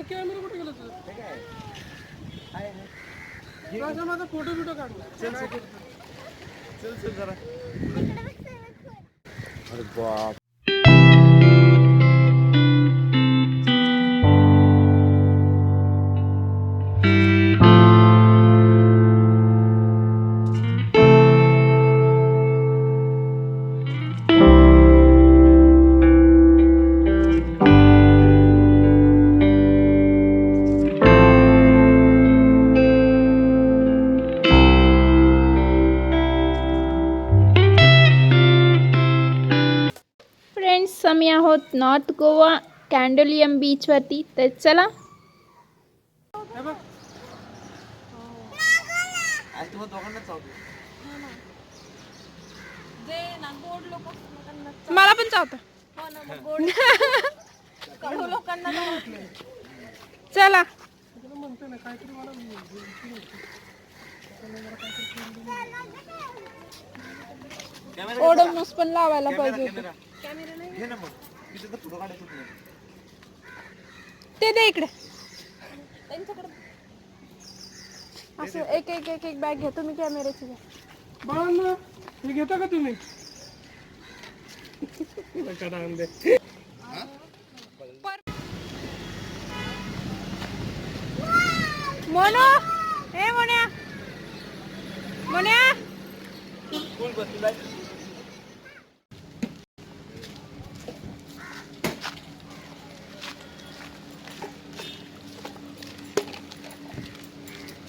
Camera कुठे गेला तुझा? माझा फोटो बिटो काढला. चल जरा. अरे बाप. फ्रेंड्स, आम्ही आहोत नॉर्थ गोवा कॅन्डोलियम बीचवरती. तर चला. मला पण चावतं. चला. ओडोमॉस पण लावायला पाहिजे होतं. ते दे इकडे. असं एक एक एक एक बॅग घ्या तुम्ही कॅमेऱ्याची घ्या. बाळांनो हे घेता का तुम्ही? मोनो, हे मोन्या मोन्या.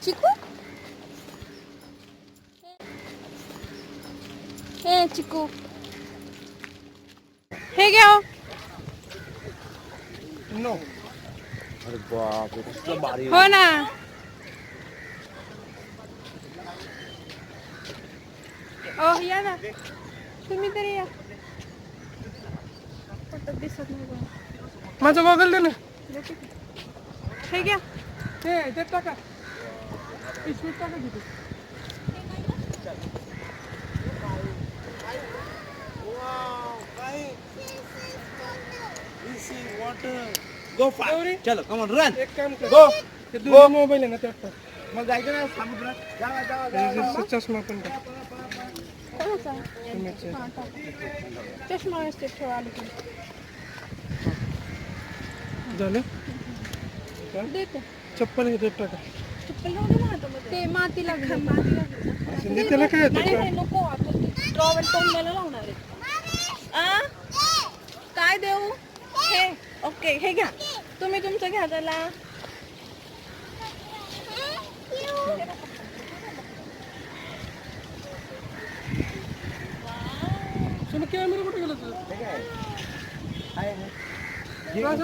चिकू, हे चिकू हे घ्या. नो. अरे बाप रे, कसलं भारी. हो ना. ओ या ना तुम्ही तरी या. पटत दिसत नाही बघ. माझा गॉगल दे ना. हे घ्या. हे ते टाका. पिशवीत टाका तिथे. Go fast. चलो, come on, run. एक काम कर. Go. ते दोन मोबाईल आहे ना त्यात टाक. मग जायचं ना समुद्रात. जावा. चष्मा पण टाक. कोणाचा? चष्मा असते ठेवा आलं की. झालं? देते. चप्पल घेतात टाका. चप्पल नव्हतं माझं मग ते माती लागली. माती लागली. असं नाही, त्याला काय होतं? नाही नको. आपण ड्रॉवर तोंडाला लावणार आहे. काय देऊ? हे ओके, हे घ्या. तुम्ही तुमचं घ्या त्याला. कॅमेरा कुठे गेला तुझा?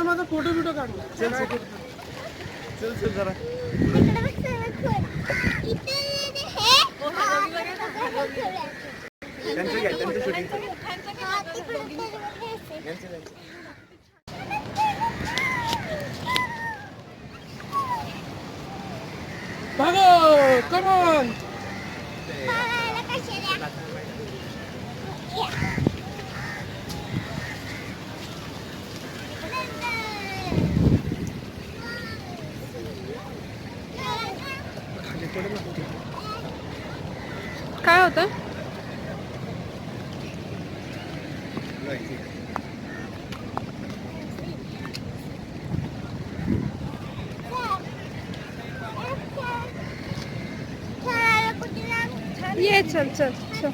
माझा फोटो बिटो काढला. चल जरा. भागो, कम ऑन. काय होतं? ये चल चल चल.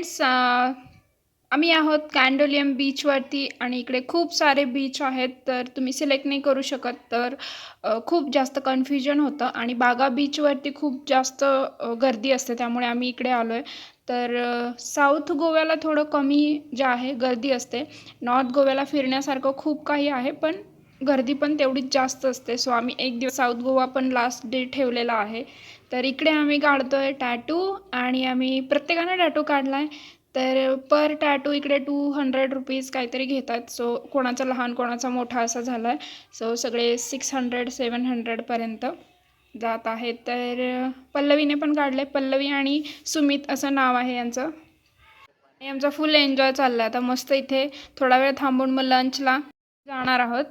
फ्रेंड्स, आम्ही आहोत कॅन्डोलियम बीचवरती आणि इकडे खूप सारे बीच आहेत, तर तुम्ही सिलेक्ट नाही करू शकत, तर खूप जास्त कन्फ्युजन होतं आणि बागा बीचवरती खूप जास्त गर्दी असते, त्यामुळे आम्ही इकडे आलो आहे. तर साऊथ गोव्याला थोडं कमी जे आहे गर्दी असते, नॉर्थ गोव्याला फिरण्यासारखं खूप काही आहे, पण गर्दी पण तेवढीच जास्त असते. सो आम्ही एक दिवस साऊथ गोवा पण लास्ट डे ठेवलेला आहे. तर इकडे आम्ही काढतो आहे टॅटू आणि आम्ही प्रत्येकाने टॅटू काढला आहे. तर पर टॅटू इकडे 200 रुपीज काहीतरी घेतात. सो कोणाचा लहान कोणाचा मोठा असा झाला आहे. सो सगळे 600-700पर्यंत जात आहेत. तर पल्लवीने पण काढलं आहे. पल्लवी आणि सुमित असं नाव आहे यांचं. आणि आमचा फुल एन्जॉय चालला आहे. आता मस्त इथे थोडा वेळ थांबून मग लंचला जाणार आहोत.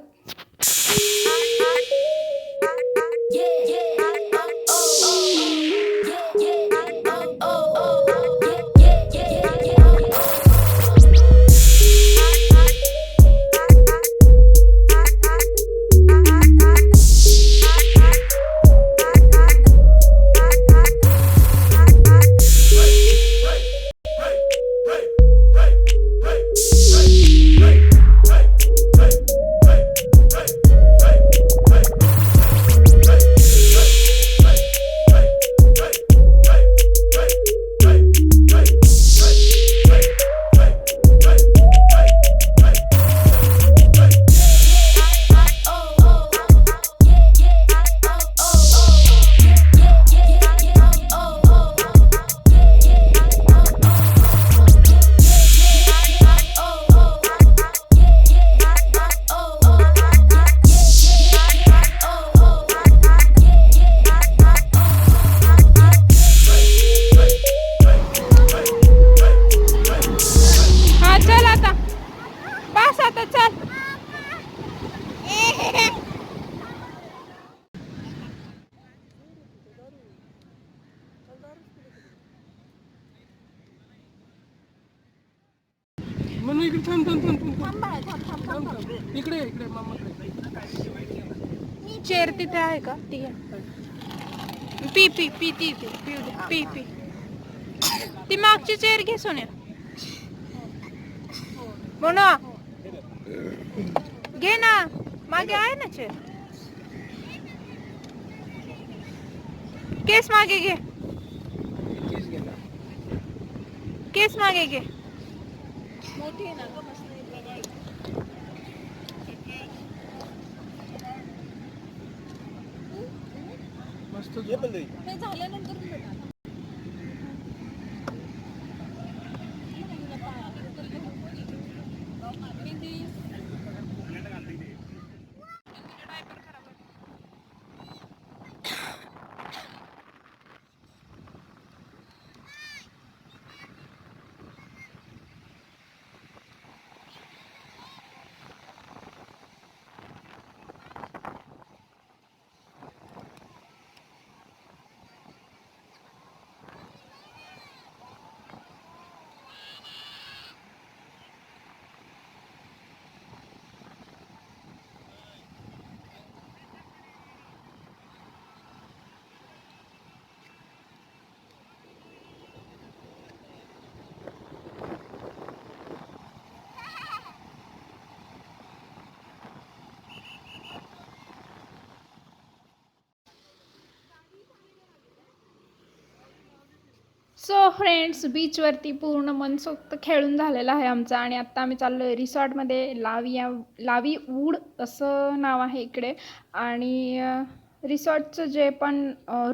म्हणून इकडे थांब इकडे इकडे मामाकडे. चेअर तिथे आहे का? ती पी पी पी ती पी पी ती मागची चेअर घे सोन्या. बोना घे ना, मागे आहे ना चेअर. केस मागे घे, केस मागे घे. मोठी आहे ना ग, मस्त मस्त ते झाल्यानंतर सो फ्रेंड्स, बीचवरती पूर्ण मनसोक्त खेळून झालेला आहे आमचा आणि आत्ता आम्ही चाललो आहे रिसॉर्टमध्ये. लावी वूड असं नाव आहे इकडे. आणि रिसॉर्टचं जे पण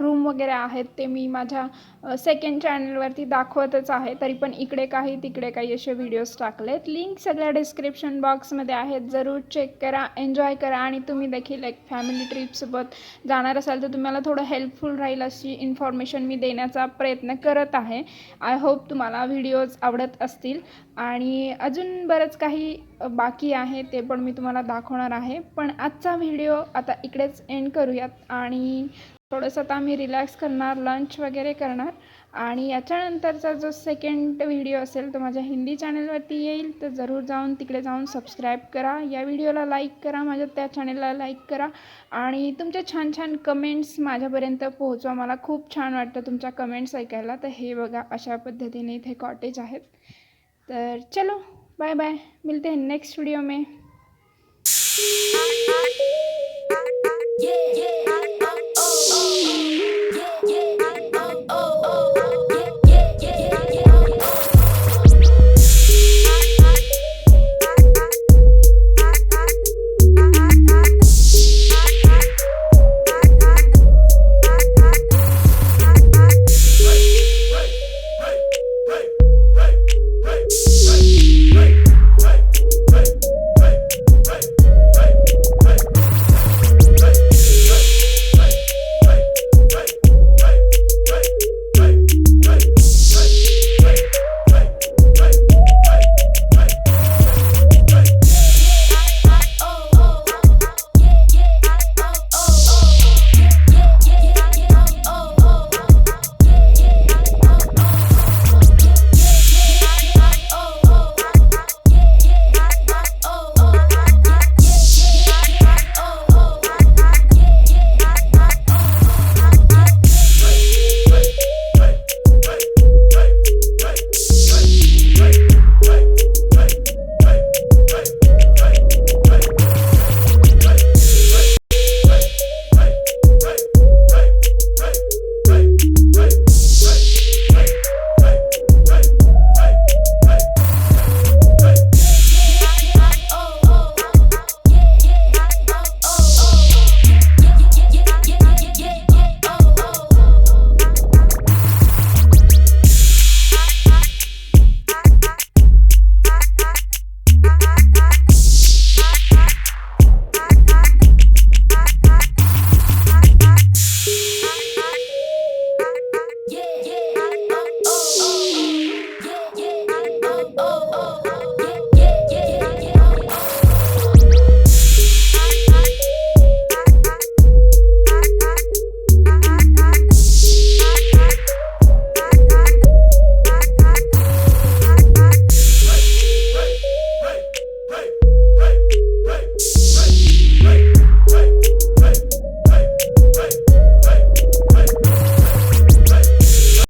रूम वगैरे आहेत ते मी माझ्या सेकंड चॅनलवरती दाखवतच आहे. तरी पण इकडे काही तिकडे काही असे व्हिडिओज टाकलेत. लिंक सगळ्या डिस्क्रिप्शन बॉक्समध्ये आहेत, जरूर चेक करा, एन्जॉय करा. आणि तुम्ही देखील एक फॅमिली ट्रिपसोबत जाणार असाल तर तुम्हाला थोडं हेल्पफुल राहील अशी इन्फॉर्मेशन मी देण्याचा प्रयत्न करत आहे. आय होप तुम्हाला व्हिडिओज आवडत असतील. आणि अजून बरंच काही बाकी आहे ते पण मी तुम्हाला दाखवणार आहे. पण आजचा व्हिडिओ आता इकडेच एंड करूयात आणि थोडंसं आता आम्ही रिलॅक्स करणार, लंच वगैरे करणार आणि याच्यानंतरचा जो सेकंड व्हिडिओ असेल तो माझ्या हिंदी चॅनलवरती येईल. तर जरूर जाऊन तिकडे जाऊन सबस्क्राईब करा, या व्हिडिओला लाईक करा, माझ्या त्या चॅनलला लाईक करा आणि तुमच्या छान छान कमेंट्स माझ्यापर्यंत पोहोचवा. मला खूप छान वाटतं तुमच्या कमेंट्स ऐकायला. तर हे बघा अशा पद्धतीने इथे कॉटेज आहेत. तर चलो बाय बाय, मिलते हैं नेक्स्ट वीडियो में.